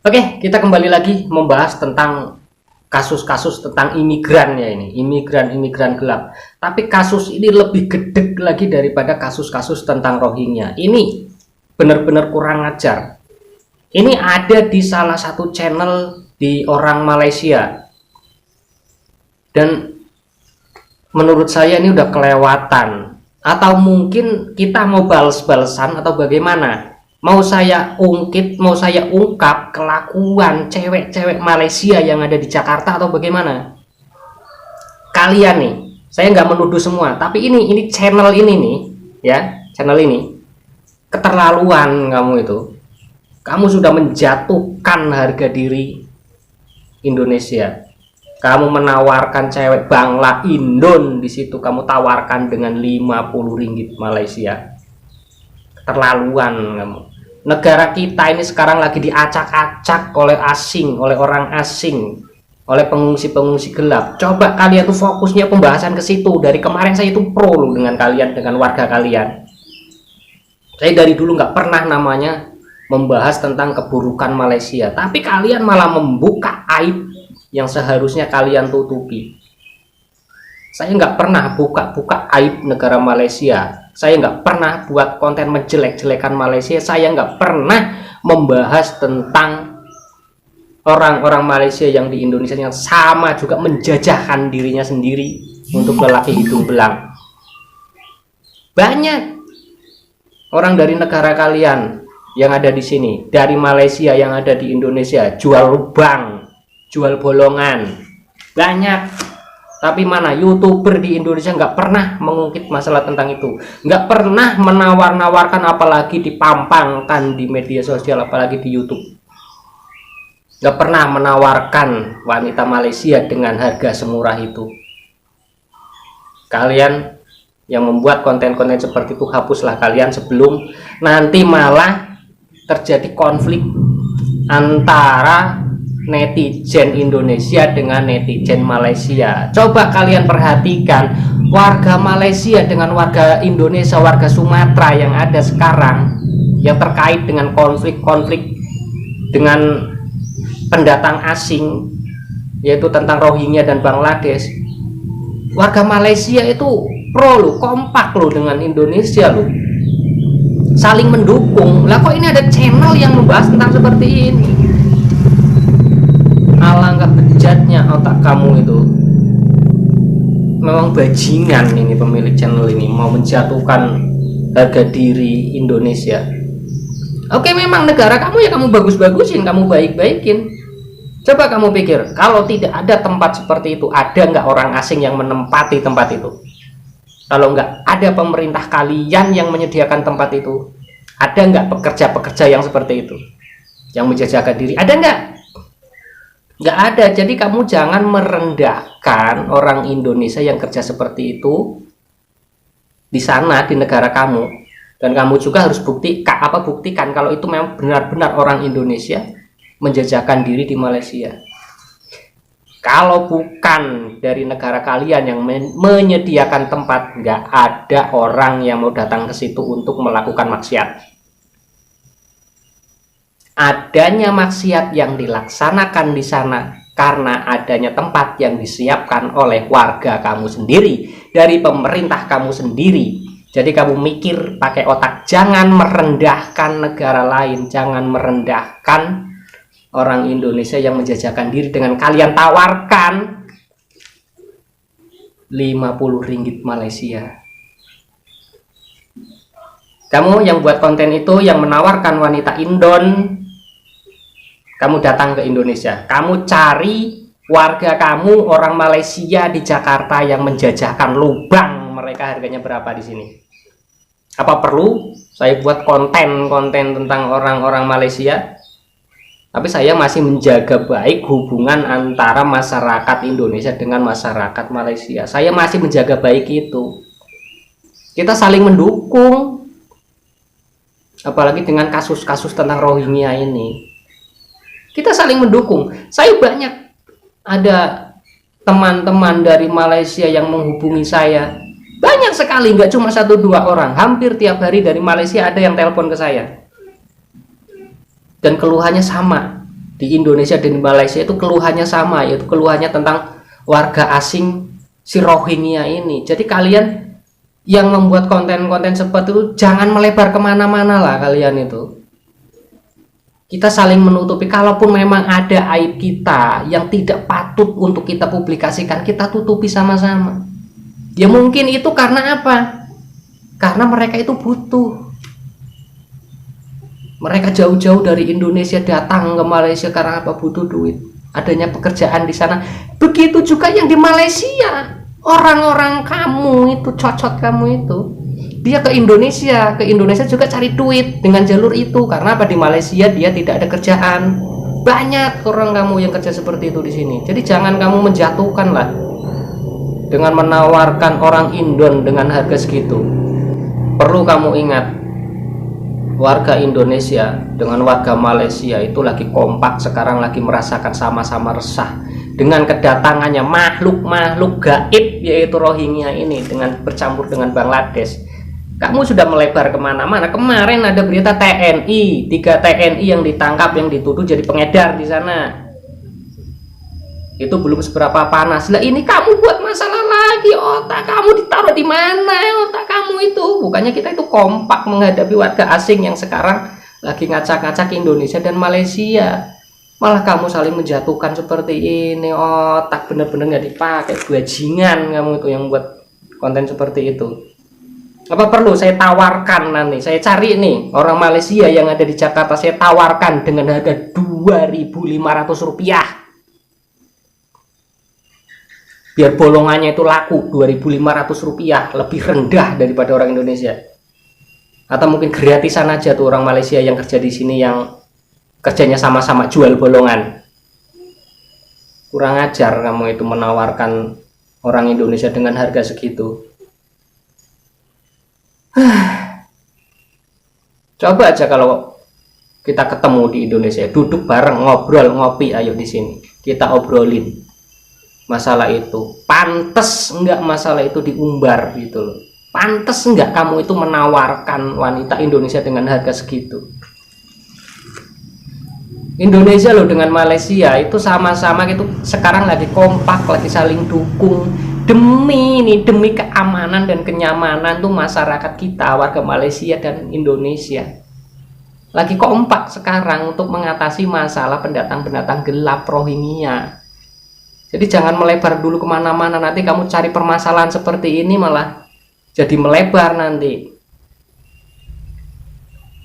Oke, kita kembali lagi membahas tentang kasus-kasus tentang imigran ya ini, imigran gelap. Tapi kasus ini lebih gede lagi daripada kasus-kasus tentang Rohingya. Ini benar-benar kurang ajar. Ini ada di salah satu channel di orang Malaysia. Dan menurut saya ini udah kelewatan. Atau mungkin kita mau balas-balasan atau bagaimana? Mau saya ungkap kelakuan cewek-cewek Malaysia yang ada di Jakarta atau bagaimana? Kalian nih, saya nggak menuduh semua, tapi ini channel ini nih, ya, channel ini keterlaluan kamu itu. Kamu sudah menjatuhkan harga diri Indonesia. Kamu menawarkan cewek Bangla Indon di situ, kamu tawarkan dengan 50 ringgit Malaysia. Keterlaluan kamu. Negara kita ini sekarang lagi diacak-acak oleh asing, oleh orang asing, oleh pengungsi-pengungsi gelap. Coba kalian tuh fokusnya pembahasan ke situ. Dari kemarin saya itu pro loh dengan kalian, dengan warga kalian. Saya dari dulu nggak pernah namanya membahas tentang keburukan Malaysia, tapi kalian malah membuka aib yang seharusnya kalian tutupi. Saya nggak pernah buka-buka aib negara Malaysia. Saya nggak pernah buat konten menjelek-jelekan Malaysia. Saya nggak pernah membahas tentang orang-orang Malaysia yang di Indonesia yang sama juga menjajahkan dirinya sendiri untuk lelaki hidung belang. Banyak orang dari negara kalian yang ada di sini, dari Malaysia yang ada di Indonesia, jual lubang, jual bolongan, banyak. Tapi mana YouTuber di Indonesia nggak pernah mengungkit masalah tentang itu, nggak pernah menawar-nawarkan, apalagi dipampangkan di media sosial, apalagi di YouTube. Nggak pernah menawarkan wanita Malaysia dengan harga semurah itu. Kalian yang membuat konten-konten seperti itu, hapuslah kalian sebelum nanti malah terjadi konflik antara netizen Indonesia dengan netizen Malaysia. Coba kalian perhatikan warga Malaysia dengan warga Indonesia, warga Sumatera yang ada sekarang, yang terkait dengan konflik-konflik dengan pendatang asing, yaitu tentang Rohingya dan Bangladesh. Warga Malaysia itu pro loh, kompak loh dengan Indonesia loh, saling mendukung. Lah kok ini ada channel yang membahas tentang seperti ini? Alangkah bejatnya otak kamu itu. Memang bajingan ini pemilik channel ini, mau menjatuhkan harga diri Indonesia. Oke, memang negara kamu ya kamu bagus-bagusin, kamu baik-baikin. Coba kamu pikir, kalau tidak ada tempat seperti itu, ada nggak orang asing yang menempati tempat itu? Kalau nggak ada pemerintah kalian yang menyediakan tempat itu, ada nggak pekerja-pekerja yang seperti itu, yang menjajakan diri? Ada nggak? Nggak ada. Jadi kamu jangan merendahkan orang Indonesia yang kerja seperti itu di sana, di negara kamu. Dan kamu juga harus buktikan kalau itu memang benar-benar orang Indonesia menjajakan diri di Malaysia. Kalau bukan dari negara kalian yang menyediakan tempat, nggak ada orang yang mau datang ke situ untuk melakukan maksiat. Adanya maksiat yang dilaksanakan di sana karena adanya tempat yang disiapkan oleh warga kamu sendiri, dari pemerintah kamu sendiri. Jadi kamu mikir pakai otak, jangan merendahkan negara lain, jangan merendahkan orang Indonesia yang menjajakan diri dengan kalian tawarkan 50 ringgit Malaysia. Kamu yang buat konten itu, yang menawarkan wanita Indon, kamu datang ke Indonesia, kamu cari warga kamu orang Malaysia di Jakarta yang menjajahkan lubang, mereka harganya berapa di sini? Apa perlu saya buat konten-konten tentang orang-orang Malaysia? Tapi saya masih menjaga baik hubungan antara masyarakat Indonesia dengan masyarakat Malaysia. Saya masih menjaga baik itu. Kita saling mendukung. Apalagi dengan kasus-kasus tentang Rohingya ini. Kita saling mendukung. Saya banyak ada teman-teman dari Malaysia yang menghubungi saya. Banyak sekali, nggak cuma 1-2 orang. Hampir tiap hari dari Malaysia ada yang telepon ke saya. Dan keluhannya sama. di Indonesia dan di Malaysia itu keluhannya sama, yaitu keluhannya tentang warga asing si Rohingya ini. Jadi kalian yang membuat konten-konten seperti itu jangan melebar kemana-mana lah kalian itu. Kita saling menutupi. Kalaupun memang ada aib kita yang tidak patut untuk kita publikasikan, kita tutupi sama-sama. Ya mungkin itu karena apa? Karena mereka itu butuh. Mereka jauh-jauh dari Indonesia datang ke Malaysia karena apa? Butuh duit. Adanya pekerjaan di sana. Begitu juga yang di Malaysia. Orang-orang kamu itu, cocot kamu itu, dia ke Indonesia juga cari duit dengan jalur itu. Karena apa? Di Malaysia dia tidak ada kerjaan. Banyak orang kamu yang kerja seperti itu di sini. Jadi jangan kamu menjatuhkan lah dengan menawarkan orang Indon dengan harga segitu. Perlu kamu ingat, warga Indonesia dengan warga Malaysia itu lagi kompak sekarang, lagi merasakan sama-sama resah dengan kedatangannya makhluk-makhluk gaib yaitu Rohingya ini dengan bercampur dengan Bangladesh. Kamu sudah melebar kemana-mana. Kemarin ada berita TNI, 3 TNI yang ditangkap, yang dituduh jadi pengedar di sana. Itu belum seberapa panas. Lah ini kamu buat masalah lagi. Otak kamu ditaruh di mana? Otak kamu itu. Bukannya kita itu kompak menghadapi warga asing yang sekarang lagi ngacak-ngacak Indonesia dan Malaysia. Malah kamu saling menjatuhkan seperti ini. Otak bener-bener nggak dipakai. Bajingan kamu itu yang buat konten seperti itu. Apa perlu saya tawarkan nanti? Saya cari nih orang Malaysia yang ada di Jakarta, saya tawarkan dengan harga Rp2.500. Biar bolongannya itu laku. Rp2.500 lebih rendah daripada orang Indonesia. Atau mungkin gratisan aja tuh orang Malaysia yang kerja di sini, yang kerjanya sama-sama jual bolongan. Kurang ajar kamu itu menawarkan orang Indonesia dengan harga segitu. Coba aja kalau kita ketemu di Indonesia, duduk bareng, ngobrol, ngopi, ayo di sini kita obrolin masalah itu. Pantes enggak masalah itu diumbar gitu loh? Pantes enggak kamu itu menawarkan wanita Indonesia dengan harga segitu? Indonesia loh dengan Malaysia itu sama-sama gitu sekarang lagi kompak, lagi saling dukung demi keamanan dan kenyamanan tuh masyarakat kita, warga Malaysia dan Indonesia. Lagi kompak sekarang untuk mengatasi masalah pendatang-pendatang gelap Rohingya. Jadi jangan melebar dulu kemana-mana, nanti kamu cari permasalahan seperti ini malah jadi melebar nanti.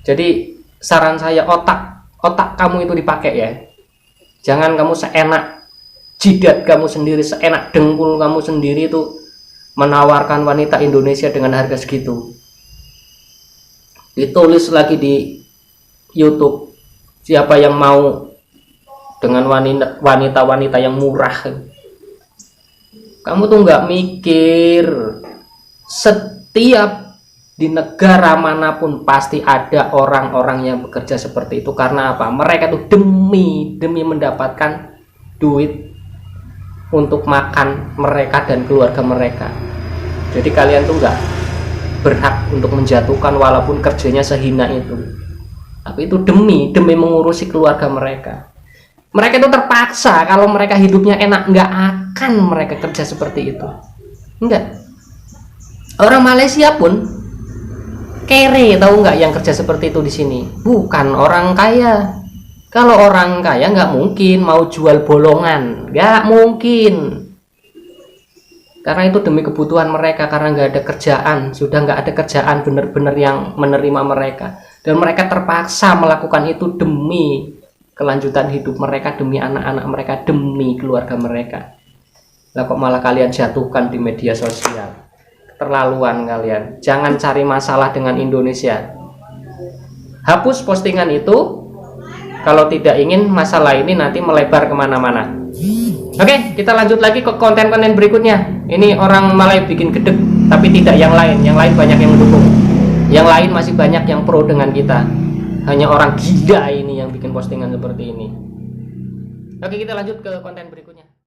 Jadi saran saya, otak kamu itu dipakai ya. Jangan kamu seenak jidat kamu sendiri, seenak dengkul kamu sendiri itu menawarkan wanita Indonesia dengan harga segitu. Ditulis lagi di YouTube, siapa yang mau dengan wanita-wanita yang murah. Kamu tuh nggak mikir, setiap di negara manapun pasti ada orang-orang yang bekerja seperti itu. Karena apa? Mereka tuh demi mendapatkan duit untuk makan mereka dan keluarga mereka. Jadi kalian tuh nggak berhak untuk menjatuhkan walaupun kerjanya sehina itu. Tapi itu demi mengurusi keluarga mereka. Mereka itu terpaksa, kalau mereka hidupnya enak nggak akan mereka kerja seperti itu. Enggak. Orang Malaysia pun kere, tahu nggak yang kerja seperti itu di sini? Bukan orang kaya. Kalau orang kaya nggak mungkin mau jual bolongan, nggak mungkin. Karena itu demi kebutuhan mereka, karena nggak ada kerjaan, sudah nggak ada kerjaan benar-benar yang menerima mereka, dan mereka terpaksa melakukan itu demi kelanjutan hidup mereka, demi anak-anak mereka, demi keluarga mereka. Lah kok malah kalian jatuhkan di media sosial? Keterlaluan kalian. Jangan cari masalah dengan Indonesia. Hapus postingan itu kalau tidak ingin masalah ini nanti melebar kemana-mana. Oke, kita lanjut lagi ke konten-konten berikutnya. Ini orang Malay bikin gedek, tapi tidak yang lain. Yang lain banyak yang mendukung. Yang lain masih banyak yang pro dengan kita. Hanya orang gila ini yang bikin postingan seperti ini. Oke, kita lanjut ke konten berikutnya.